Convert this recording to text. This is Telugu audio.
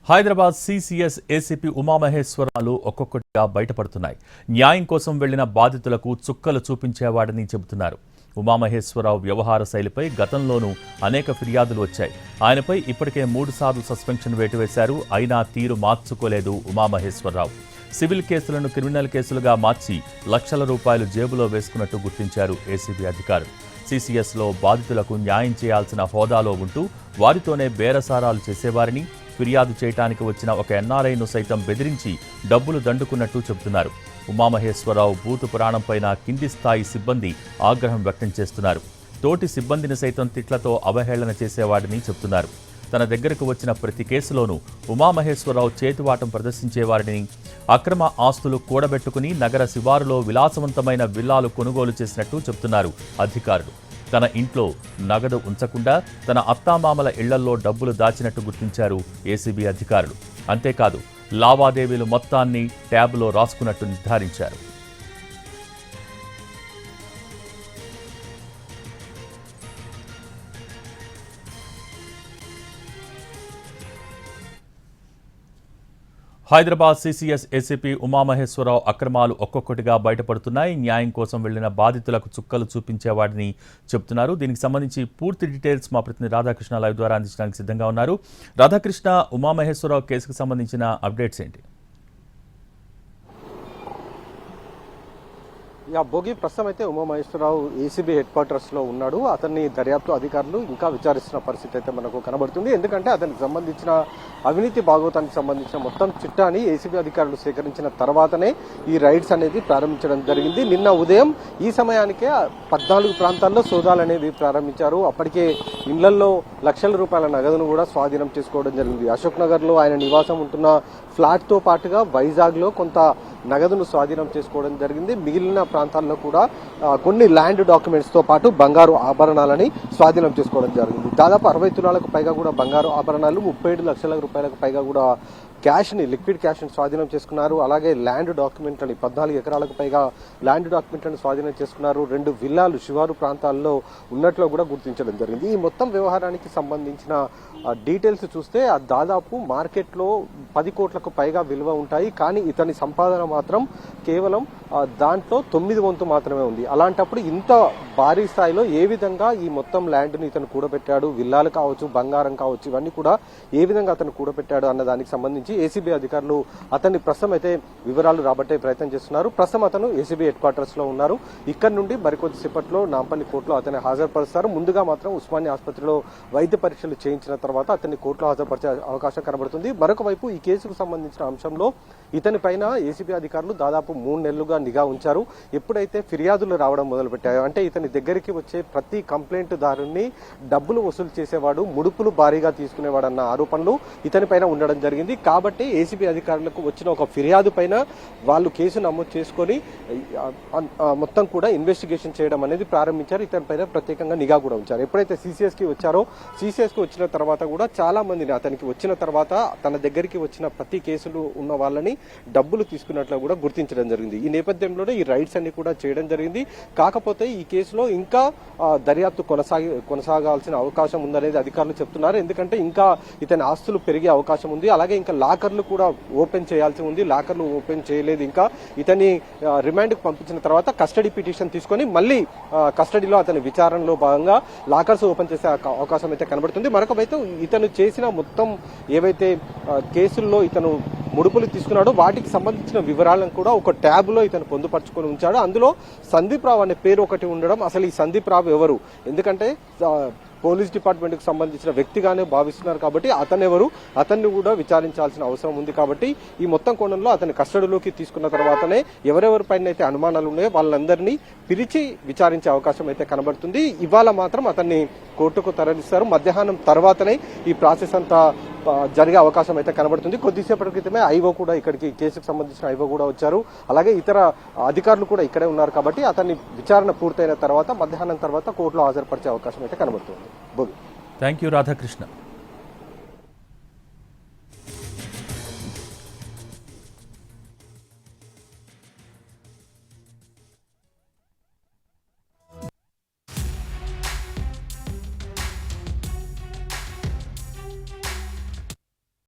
హైదరాబాద్ సిసిఎస్ ఏసీపీ ఉమామహేశ్వరాలు ఒక్కొక్కటిగా బయటపడుతున్నాయి. న్యాయం కోసం వెళ్లిన బాధితులకు చుక్కలు చూపించేవాడని చెబుతున్నారు. ఉమామహేశ్వరరావు వ్యవహార శైలిపై గతంలోనూ అనేక ఫిర్యాదులు వచ్చాయి. ఆయనపై ఇప్పటికే 3 సార్లు సస్పెన్షన్ వేటు వేశారు. అయినా తీరు మార్చుకోలేదు ఉమామహేశ్వరరావు. సివిల్ కేసులను క్రిమినల్ కేసులుగా మార్చి లక్షల రూపాయలు జేబులో వేసుకున్నట్టు గుర్తించారు ఏసీబీ అధికారులు. సిసిఎస్లో బాధితులకు న్యాయం చేయాల్సిన హోదాలో ఉంటూ వారితోనే బేరసారాలు చేసేవారని, ఫిర్యాదు చేయడానికి వచ్చిన ఒక ఎన్ఆర్ఐను సైతం బెదిరించి డబ్బులు దండుకున్నట్టు చెబుతున్నారు. ఉమామహేశ్వరరావు బూతు పురాణంపైన కింది స్థాయి సిబ్బంది ఆగ్రహం వ్యక్తం చేస్తున్నారు. తోటి సిబ్బందిని సైతం తిట్లతో అవహేళన చేసేవాడని చెబుతున్నారు. తన దగ్గరకు వచ్చిన ప్రతి కేసులోనూ ఉమామహేశ్వరరావు చేతివాటం ప్రదర్శించేవారని, అక్రమ ఆస్తులు కూడబెట్టుకుని నగర శివారులో విలాసవంతమైన విల్లాలు కొనుగోలు చేసినట్టు చెబుతున్నారు అధికారులు. తన ఇంట్లో నగదు ఉంచకుండా తన అత్తామామల ఇళ్లల్లో డబ్బులు దాచినట్టు గుర్తించారు ఏసీబీ అధికారులు. అంతేకాదు, లావాదేవీలు మొత్తాన్ని ట్యాబ్లో రాసుకున్నట్టు నిర్ధారించారు. హైదరాబాద్ సిసిఎస్ ఏసీపీ ఉమామహేశ్వరరావు అక్రమాలు ఒక్కొక్కటిగా బయటపడుతున్నాయి. న్యాయం కోసం వెళ్లిన బాధితులకు చుక్కలు చూపించేవాడని చెబుతున్నారు. దీనికి సంబంధించి పూర్తి డీటెయిల్స్ మా ప్రతినిధి రాధాకృష్ణ లైవ్ ద్వారా అందించడానికి సిద్ధంగా ఉన్నారు. రాధాకృష్ణ, ఉమామహేశ్వరరావు కేసుకు సంబంధించిన అప్డేట్స్ ఏంటి? భోగి ప్రస్తుతం అయితే ఉమామహేశ్వరరావు ఏసీబీ హెడ్ క్వార్టర్స్లో ఉన్నాడు. అతన్ని దర్యాప్తు అధికారులు ఇంకా విచారిస్తున్న పరిస్థితి అయితే మనకు కనబడుతుంది. ఎందుకంటే అతనికి సంబంధించిన అవినీతి భాగవతానికి సంబంధించిన మొత్తం చిట్టాని ఏసీబీ అధికారులు సేకరించిన తర్వాతనే ఈ రైడ్స్ అనేది ప్రారంభించడం జరిగింది. నిన్న ఉదయం ఈ సమయానికే 14 ప్రాంతాల్లో సోదాలు అనేవి ప్రారంభించారు. అప్పటికే ఇళ్లలో లక్షల రూపాయల నగదును కూడా స్వాధీనం చేసుకోవడం జరిగింది. అశోక్ నగర్లో ఆయన నివాసం ఉంటున్న ఫ్లాట్తో పాటుగా వైజాగ్లో కొంత నగదును స్వాధీనం చేసుకోవడం జరిగింది. మిగిలిన ప్రాంతాల్లో కూడా కొన్ని ల్యాండ్ డాక్యుమెంట్స్తో పాటు బంగారు ఆభరణాలని స్వాధీనం చేసుకోవడం జరిగింది. దాదాపు 60 తులాలకు పైగా కూడా బంగారు ఆభరణాలు, 37 లక్షల రూపాయలకు పైగా కూడా లిక్విడ్ క్యాష్ని స్వాధీనం చేసుకున్నారు. అలాగే ల్యాండ్ డాక్యుమెంట్లని 14 ఎకరాలకు పైగా ల్యాండ్ డాక్యుమెంట్లను స్వాధీనం చేసుకున్నారు. 2 విల్లాలు శివారు ప్రాంతాల్లో ఉన్నట్లు కూడా గుర్తించడం జరిగింది. ఈ మొత్తం వ్యవహారానికి సంబంధించిన డీటెయిల్స్ చూస్తే దాదాపు మార్కెట్లో 10 కోట్లకు పైగా విలువ ఉంటాయి. కానీ ఇతని సంపాదన మాత్రం కేవలం దాంట్లో 9 వంతు మాత్రమే ఉంది. అలాంటప్పుడు ఇంత భారీ స్థాయిలో ఏ విధంగా ఈ మొత్తం ల్యాండ్ని ఇతను కూడబెట్టాడు, విల్లాలు కావచ్చు, బంగారం కావచ్చు, ఇవన్నీ కూడా ఏ విధంగా అతను కూడబెట్టాడు అన్న దానికి సంబంధించి ఏసీబీ అధికారులు అతన్ని ప్రస్తుతం అయితే వివరాలు రాబట్టే ప్రయత్నం చేస్తున్నారు. ప్రస్తుతం అతను ఏసీబీ హెడ్ క్వార్టర్స్ లో ఉన్నారు. ఇక్కడ నుండి మరికొద్దిసేపట్లో నాంపల్లి కోర్టులో అతన్ని హాజరుపరుస్తారు. ముందుగా మాత్రం ఉస్మానియా ఆసుపత్రిలో వైద్య పరీక్షలు చేయించిన తర్వాత అతన్ని కోర్టులో హాజరుపరిచే అవకాశం కనబడుతుంది. మరొక వైపు ఈ కేసుకు సంబంధించిన అంశంలో ఇతని పైన ఏసీబీ అధికారులు దాదాపు 3 నెలలుగా నిఘా ఉంచారు. ఎప్పుడైతే ఫిర్యాదులు రావడం మొదలుపెట్టాయో, అంటే ఇతని దగ్గరికి వచ్చే ప్రతి కంప్లైంట్ దారుని డబ్బులు వసూలు చేసేవాడు, ముడుపులు భారీగా తీసుకునేవాడన్న ఆరోపణలు ఇతని పైన ఉండడం జరిగింది. కాబట్టి ఏసీబీ అధికారులకు వచ్చిన ఒక ఫిర్యాదు పైన వాళ్ళు కేసు నమోదు చేసుకొని మొత్తం కూడా ఇన్వెస్టిగేషన్ చేయడం అనేది ప్రారంభించారు. ఇతని పైన ప్రత్యేకంగా నిఘా కూడా ఉంచారు. ఎప్పుడైతే సిసిఎస్కి వచ్చారో, సిసిఎస్కి వచ్చిన తర్వాత కూడా చాలా మందిని, అతనికి వచ్చిన తర్వాత తన దగ్గరికి వచ్చిన ప్రతి కేసులు ఉన్న వాళ్ళని డబ్బులు తీసుకున్నట్లు కూడా గుర్తించడం జరిగింది. ఈ నేపథ్యంలోనే ఈ రైడ్స్ అన్ని కూడా చేయడం జరిగింది. కాకపోతే ఈ కేసులో ఇంకా దర్యాప్తు కొనసాగాల్సిన అవకాశం ఉందనేది అధికారులు చెప్తున్నారు. ఎందుకంటే ఇంకా ఇతని ఆస్తులు పెరిగే అవకాశం ఉంది. అలాగే ఇంకా లాకర్లు కూడా ఓపెన్ చేయాల్సి ఉంది. లాకర్లు ఓపెన్ చేయలేదు. ఇంకా ఇతని రిమాండ్కు పంపించిన తర్వాత కస్టడీ పిటిషన్ తీసుకొని మళ్ళీ కస్టడీలో అతని విచారణలో భాగంగా లాకర్స్ ఓపెన్ చేసే అవకాశం అయితే కనబడుతుంది. మరొకవైపు ఇతను చేసిన మొత్తం ఏవైతే కేసుల్లో ఇతను ముడుపులు తీసుకున్నాడో వాటికి సంబంధించిన వివరాలను కూడా ఒక ట్యాబ్ లో ఇతను పొందుపరుచుకొని ఉంచాడు. అందులో సందీప్ రావు అనే పేరు ఒకటి ఉండడం, అసలు ఈ సందీప్ రావు ఎవరు, ఎందుకంటే పోలీస్ డిపార్ట్మెంట్ కు సంబంధించిన వ్యక్తిగానే భావిస్తున్నారు కాబట్టి అతన్ని కూడా విచారించాల్సిన అవసరం ఉంది. కాబట్టి ఈ మొత్తం కోణంలో అతని కస్టడీలోకి తీసుకున్న తర్వాతనే ఎవరెవరిపైన అయితే అనుమానాలు ఉన్నాయో వాళ్ళందరినీ పిలిచి విచారించే అవకాశం అయితే కనబడుతుంది. ఇవాళ మాత్రం అతన్ని కోర్టుకు తరలిస్తారు. మధ్యాహ్నం తర్వాతనే ఈ ప్రాసెస్ అంతా జరిగే అవకాశం అయితే కనబడుతుంది. కొద్దిసేపటి క్రితమే ఐఓ కూడా ఇక్కడికి, కేసుకు సంబంధించిన ఐఓ కూడా వచ్చారు. అలాగే ఇతర అధికారులు కూడా ఇక్కడే ఉన్నారు. కాబట్టి అతన్ని విచారణ పూర్తయిన తర్వాత మధ్యాహ్నం తర్వాత కోర్టులో హాజరుపరిచే అవకాశం అయితే కనబడుతుంది. Thank you Radhakrishna.